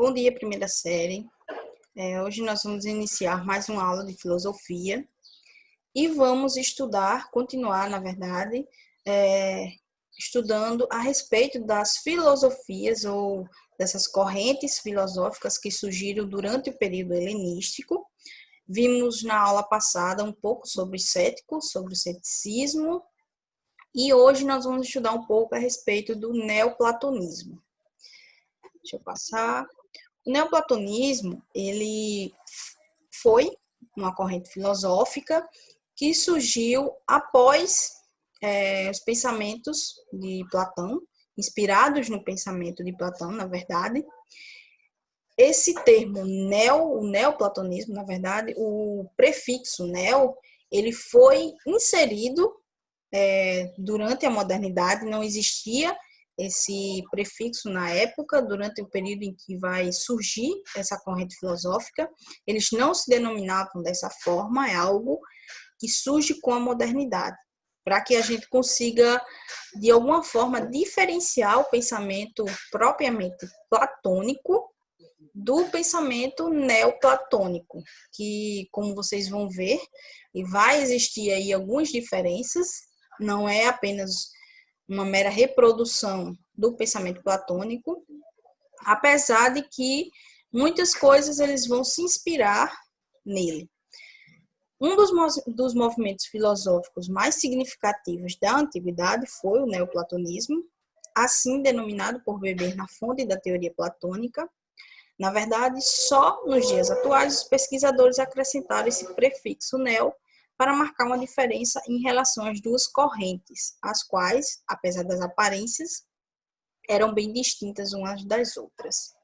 Bom dia, primeira série. Hoje nós vamos iniciar mais uma aula de filosofia e vamos continuar, na verdade, estudando a respeito das filosofias ou dessas correntes filosóficas que surgiram durante o período helenístico. Vimos na aula passada um pouco sobre o ceticismo, e hoje nós vamos estudar um pouco a respeito do neoplatonismo. Deixa eu passar. O neoplatonismo, ele foi uma corrente filosófica que surgiu após os pensamentos de Platão, inspirados no pensamento de Platão, na verdade. Esse termo o neoplatonismo, na verdade, o prefixo neo, ele foi inserido durante a modernidade, não existia esse prefixo na época, durante o período em que vai surgir essa corrente filosófica. Eles não se denominavam dessa forma, é algo que surge com a modernidade, para que a gente consiga, de alguma forma, diferenciar o pensamento propriamente platônico do pensamento neoplatônico, que, como vocês vão ver, e vai existir aí algumas diferenças, não é apenas uma mera reprodução do pensamento platônico, apesar de que muitas coisas eles vão se inspirar nele. Um dos movimentos filosóficos mais significativos da antiguidade foi o neoplatonismo, assim denominado por Weber na fonte da teoria platônica. Na verdade, só nos dias atuais os pesquisadores acrescentaram esse prefixo neo para marcar uma diferença em relação às duas correntes, as quais, apesar das aparências, eram bem distintas umas das outras.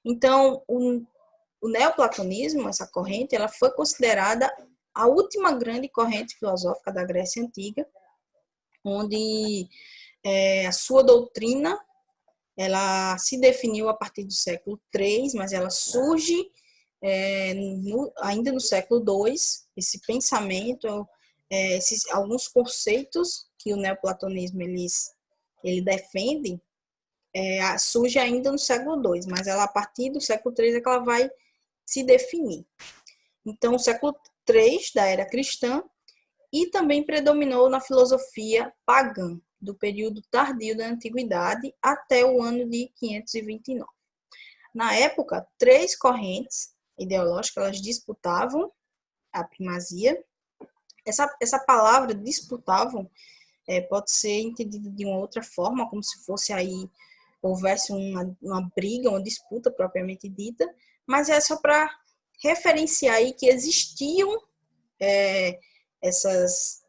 Então, o neoplatonismo, essa corrente, ela foi considerada a última grande corrente filosófica da Grécia Antiga, onde a sua doutrina ela se definiu a partir do século III, mas ela surge ainda no século II, esse pensamento, alguns conceitos que o neoplatonismo ele defende, surge ainda no século II, mas ela a partir do século III é que ela vai se definir. Então, o século III da era cristã, e também predominou na filosofia pagã, do período tardio da antiguidade até o ano de 529. Na época, três correntes ideológicas elas disputavam a primazia. Essa palavra disputavam pode ser entendida de uma outra forma, como se fosse aí houvesse uma briga, uma disputa propriamente dita, mas é só para referenciar aí que existiam essas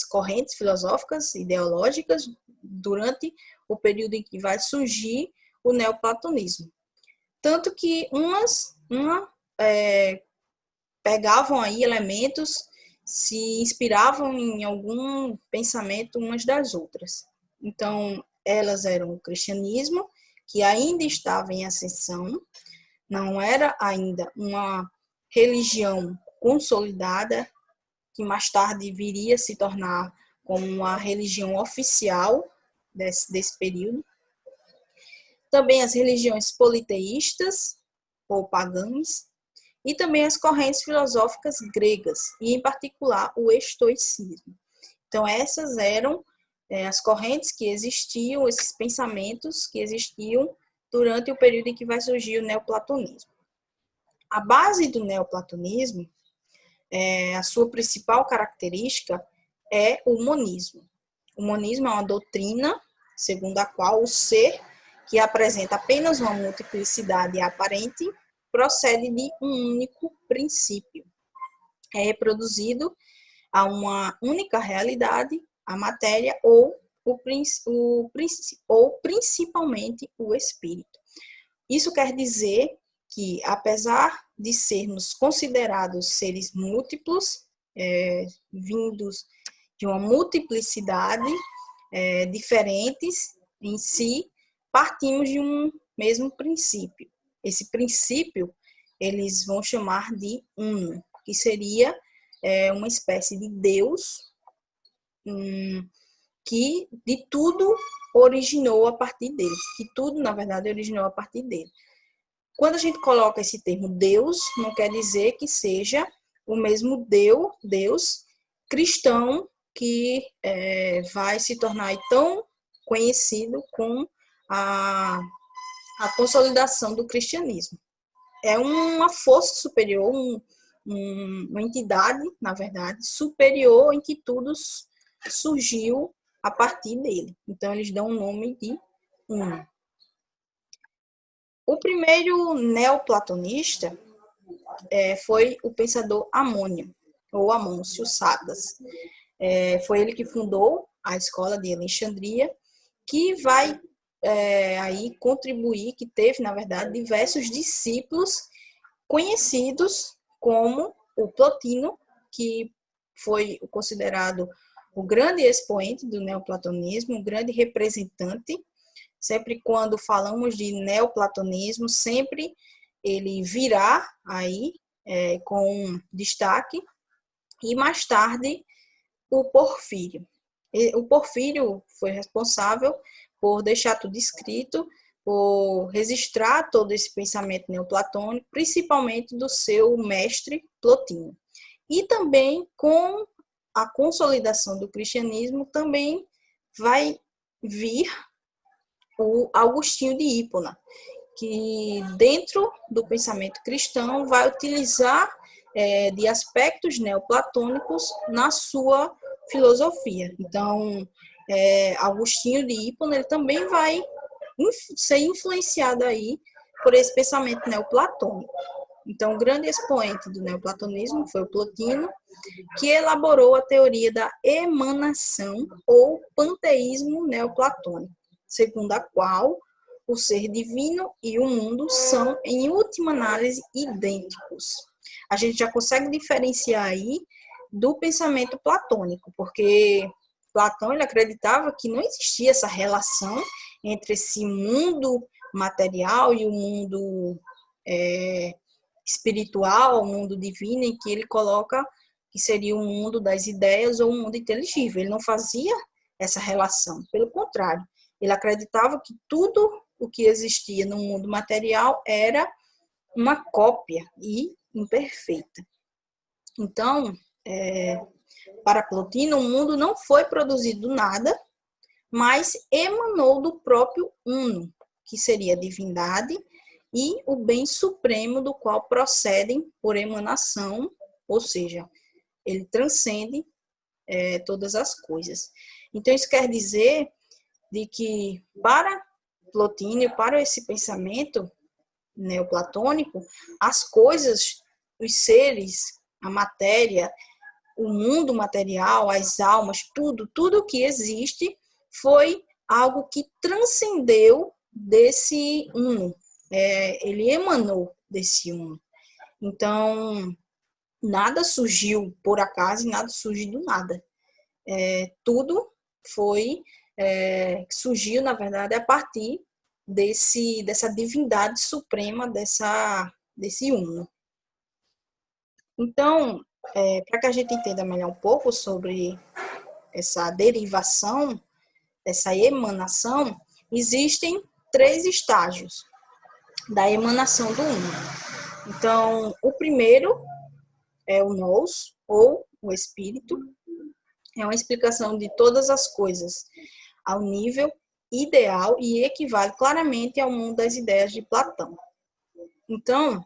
correntes filosóficas, ideológicas, durante o período em que vai surgir o neoplatonismo. Tanto que pegavam aí elementos, se inspiravam em algum pensamento umas das outras. Então, elas eram o cristianismo, que ainda estava em ascensão, não era ainda uma religião consolidada, que mais tarde viria a se tornar como uma religião oficial desse período. Também as religiões politeístas ou pagãs, e também as correntes filosóficas gregas, e em particular o estoicismo. Então essas eram as correntes que existiam, esses pensamentos que existiam durante o período em que vai surgir o neoplatonismo. A base do neoplatonismo, a sua principal característica é o monismo. O monismo é uma doutrina segundo a qual o ser, que apresenta apenas uma multiplicidade aparente, procede de um único princípio. É reproduzido a uma única realidade, a matéria ou principalmente o espírito. Isso quer dizer que, apesar de sermos considerados seres múltiplos, vindos de uma multiplicidade diferentes em si, partimos de um mesmo princípio. Esse princípio eles vão chamar de uno, que seria uma espécie de Deus que de tudo originou a partir dele, que tudo, na verdade, originou a partir dele. Quando a gente coloca esse termo Deus, não quer dizer que seja o mesmo Deus cristão que vai se tornar tão conhecido com a consolidação do cristianismo. É uma força superior, uma entidade, na verdade, superior em que tudo surgiu a partir dele. Então, eles dão o nome de Uno. O primeiro neoplatonista foi o pensador Amônio, ou Amôncio Sadas. Foi ele que fundou a escola de Alexandria, que vai aí contribuir, que teve, na verdade, diversos discípulos conhecidos como o Plotino, que foi considerado o grande expoente do neoplatonismo, o grande representante. Sempre quando falamos de neoplatonismo, sempre ele virá aí com destaque, e mais tarde o Porfírio. O Porfírio foi responsável por deixar tudo escrito, por registrar todo esse pensamento neoplatônico, principalmente do seu mestre Plotino. E também com a consolidação do cristianismo também vai vir o Agostinho de Hipona, que dentro do pensamento cristão vai utilizar de aspectos neoplatônicos na sua filosofia. Então, Agostinho de Hipona ele também vai ser influenciado aí por esse pensamento neoplatônico. Então, o grande expoente do neoplatonismo foi o Plotino, que elaborou a teoria da emanação ou panteísmo neoplatônico, segundo a qual o ser divino e o mundo são, em última análise, idênticos. A gente já consegue diferenciar aí do pensamento platônico, porque Platão ele acreditava que não existia essa relação entre esse mundo material e o mundo espiritual, o mundo divino, em que ele coloca que seria o mundo das ideias ou o mundo inteligível. Ele não fazia essa relação, pelo contrário, ele acreditava que tudo o que existia no mundo material era uma cópia e imperfeita. Então, para Plotino, o mundo não foi produzido do nada, mas emanou do próprio Uno, que seria a divindade e o bem supremo do qual procedem por emanação, ou seja, ele transcende todas as coisas. Então, isso quer dizer de que para Plotino, para esse pensamento neoplatônico, as coisas, os seres, a matéria, o mundo material, as almas, tudo que existe foi algo que transcendeu desse Uno. Ele emanou desse Uno. Então, nada surgiu por acaso e nada surge do nada. Tudo surgiu, na verdade, a partir dessa divindade suprema, desse Uno. Então, para que a gente entenda melhor um pouco sobre essa derivação, essa emanação, existem 3 estágios da emanação do Uno. Então, o primeiro é o nous, ou o espírito, é uma explicação de todas as coisas ao nível ideal e equivale claramente ao mundo das ideias de Platão. Então,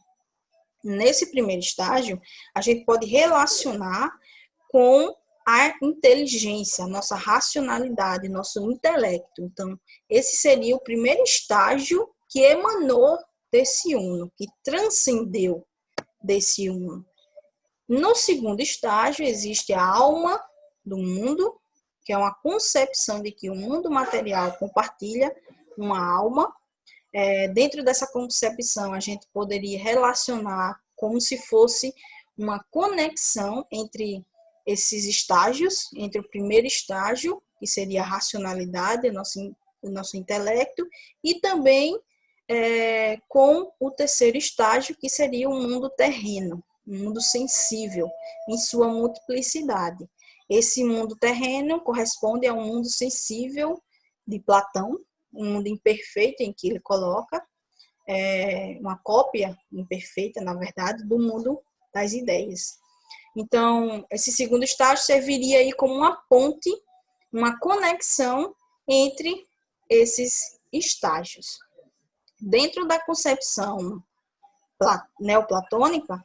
nesse primeiro estágio, a gente pode relacionar com a inteligência, a nossa racionalidade, nosso intelecto. Então, esse seria o primeiro estágio que emanou desse Uno, que transcendeu desse Uno. No segundo estágio, existe a alma do mundo, que é uma concepção de que o mundo material compartilha uma alma. Dentro dessa concepção, a gente poderia relacionar como se fosse uma conexão entre esses estágios, entre o primeiro estágio, que seria a racionalidade, o nosso intelecto, e também com o terceiro estágio, que seria o mundo terreno, um mundo sensível, em sua multiplicidade. Esse mundo terreno corresponde ao mundo sensível de Platão, um mundo imperfeito em que ele coloca, uma cópia imperfeita, na verdade, do mundo das ideias. Então, esse segundo estágio serviria aí como uma ponte, uma conexão entre esses estágios. Dentro da concepção neoplatônica,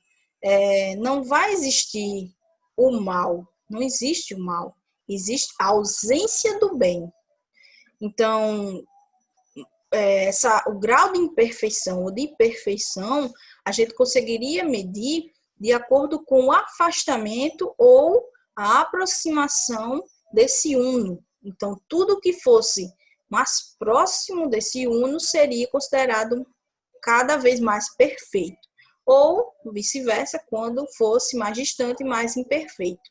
não vai existir o mal, não existe o mal, existe a ausência do bem. Então, o grau de imperfeição ou de perfeição, a gente conseguiria medir de acordo com o afastamento ou a aproximação desse uno. Então, tudo que fosse mais próximo desse uno seria considerado cada vez mais perfeito. Ou vice-versa, quando fosse mais distante, mais imperfeito.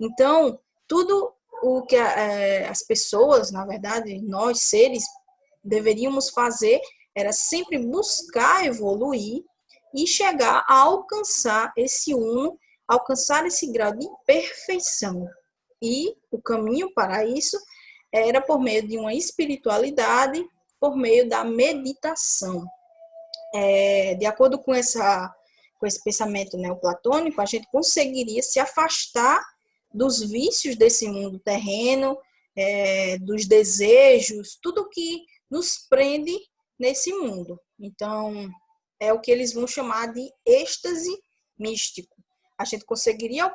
Então, tudo o que as pessoas, na verdade, nós seres, deveríamos fazer era sempre buscar evoluir e chegar a alcançar esse uno, alcançar esse grau de perfeição. E o caminho para isso era por meio de uma espiritualidade, por meio da meditação. De acordo com esse pensamento neoplatônico, a gente conseguiria se afastar dos vícios desse mundo terreno, dos desejos, tudo que nos prende nesse mundo. Então, é o que eles vão chamar de êxtase místico. A gente conseguiria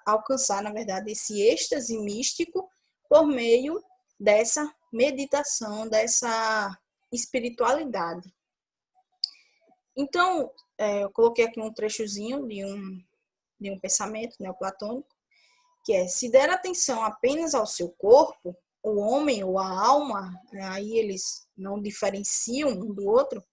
alcançar, na verdade, esse êxtase místico por meio dessa meditação, dessa espiritualidade. Então, eu coloquei aqui um trechozinho de um pensamento neoplatônico, que é: se der atenção apenas ao seu corpo, o homem ou a alma, aí eles não diferenciam um do outro,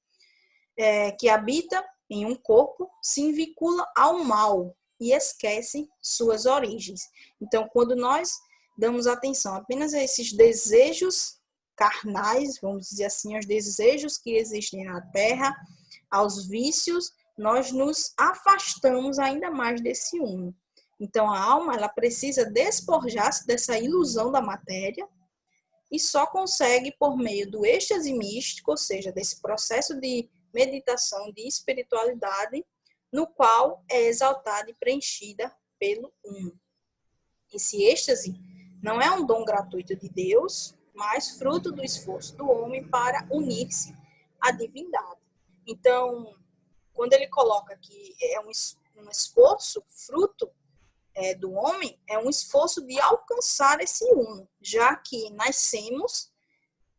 que habita em um corpo, se vincula ao mal e esquece suas origens. Então, quando nós damos atenção apenas a esses desejos carnais, vamos dizer assim, aos desejos que existem na Terra, aos vícios, nós nos afastamos ainda mais desse uno. Então, a alma, ela precisa despojar-se dessa ilusão da matéria e só consegue por meio do êxtase místico, ou seja, desse processo de meditação, de espiritualidade, no qual é exaltada e preenchida pelo uno. Esse êxtase não é um dom gratuito de Deus, mas fruto do esforço do homem para unir-se à divindade. Então, quando ele coloca que é um esforço, fruto do homem, é um esforço de alcançar esse uno, já que nascemos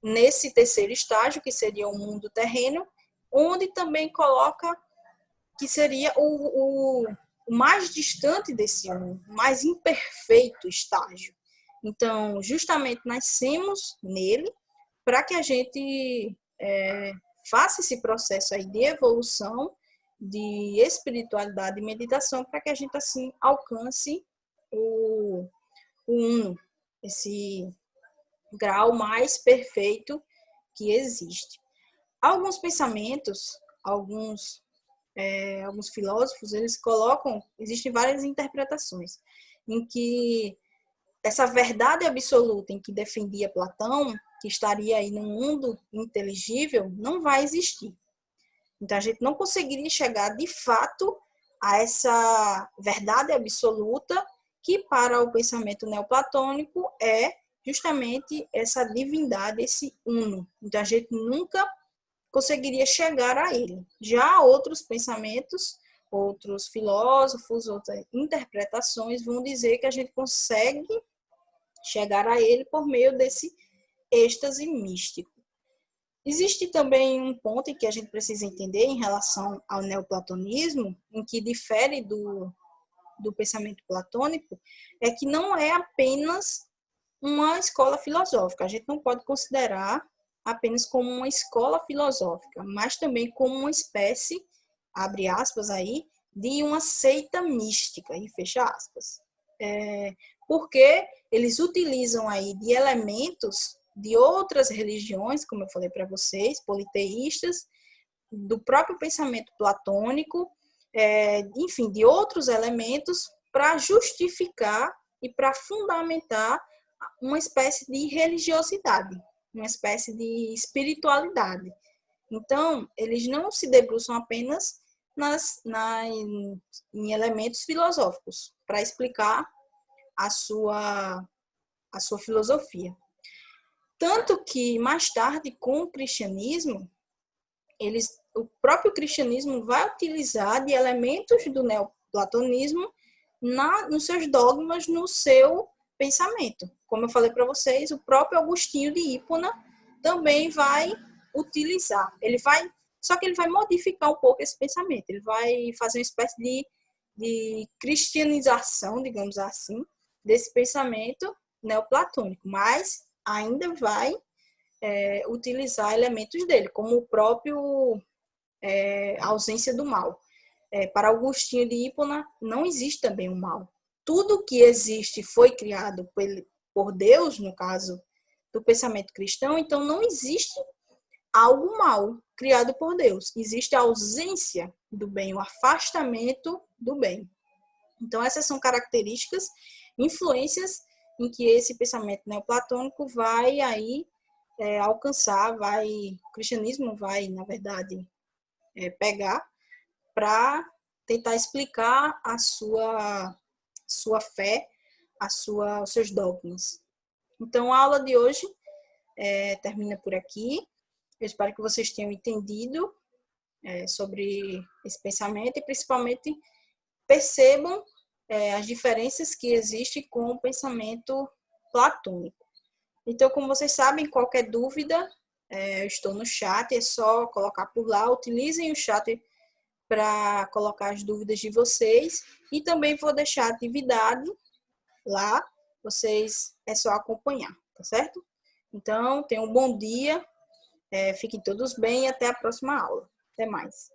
nesse terceiro estágio, que seria o mundo terreno, onde também coloca que seria o mais distante desse uno, o mais imperfeito estágio. Então, justamente nascemos nele para que a gente faça esse processo aí de evolução, de espiritualidade e meditação, para que a gente assim alcance o uno, esse grau mais perfeito que existe. Alguns pensamentos, alguns filósofos, eles colocam, existem várias interpretações, em que essa verdade absoluta em que defendia Platão, que estaria aí no mundo inteligível, não vai existir. Então, a gente não conseguiria chegar, de fato, a essa verdade absoluta, que para o pensamento neoplatônico é justamente essa divindade, esse uno. Então, a gente nunca conseguiria chegar a ele. Já outros pensamentos, outros filósofos, outras interpretações vão dizer que a gente consegue chegar a ele por meio desse êxtase místico. Existe também um ponto em que a gente precisa entender em relação ao neoplatonismo, em que difere do pensamento platônico, é que não é apenas uma escola filosófica. A gente não pode considerar apenas como uma escola filosófica, mas também como uma espécie, abre aspas aí, de uma seita mística, e fecha aspas. Porque eles utilizam aí de elementos de outras religiões, como eu falei para vocês, politeístas, do próprio pensamento platônico, enfim, de outros elementos para justificar e para fundamentar uma espécie de religiosidade, uma espécie de espiritualidade. Então, eles não se debruçam apenas em elementos filosóficos para explicar a sua filosofia. Tanto que, mais tarde, com o cristianismo, o próprio cristianismo vai utilizar de elementos do neoplatonismo nos seus dogmas, no seu pensamento. Como eu falei para vocês, o próprio Agostinho de Hipona também vai utilizar. Só que ele vai modificar um pouco esse pensamento. Ele vai fazer uma espécie de cristianização, digamos assim, desse pensamento neoplatônico, mas ainda vai utilizar elementos dele, como o próprio ausência do mal. Para Agostinho de Hipona, não existe também o mal. Tudo que existe foi criado por Deus, no caso do pensamento cristão, então não existe algo mal criado por Deus. Existe a ausência do bem, o afastamento do bem. Então, essas são características, influências em que esse pensamento neoplatônico vai aí alcançar, o cristianismo vai, na verdade, pegar para tentar explicar a sua fé, os seus dogmas. Então, a aula de hoje termina por aqui. Eu espero que vocês tenham entendido sobre esse pensamento e, principalmente, percebam as diferenças que existem com o pensamento platônico. Então, como vocês sabem, qualquer dúvida, eu estou no chat, é só colocar por lá. Utilizem o chat para colocar as dúvidas de vocês. E também vou deixar a atividade lá, é só acompanhar, tá certo? Então, tenham um bom dia, fiquem todos bem e até a próxima aula. Até mais.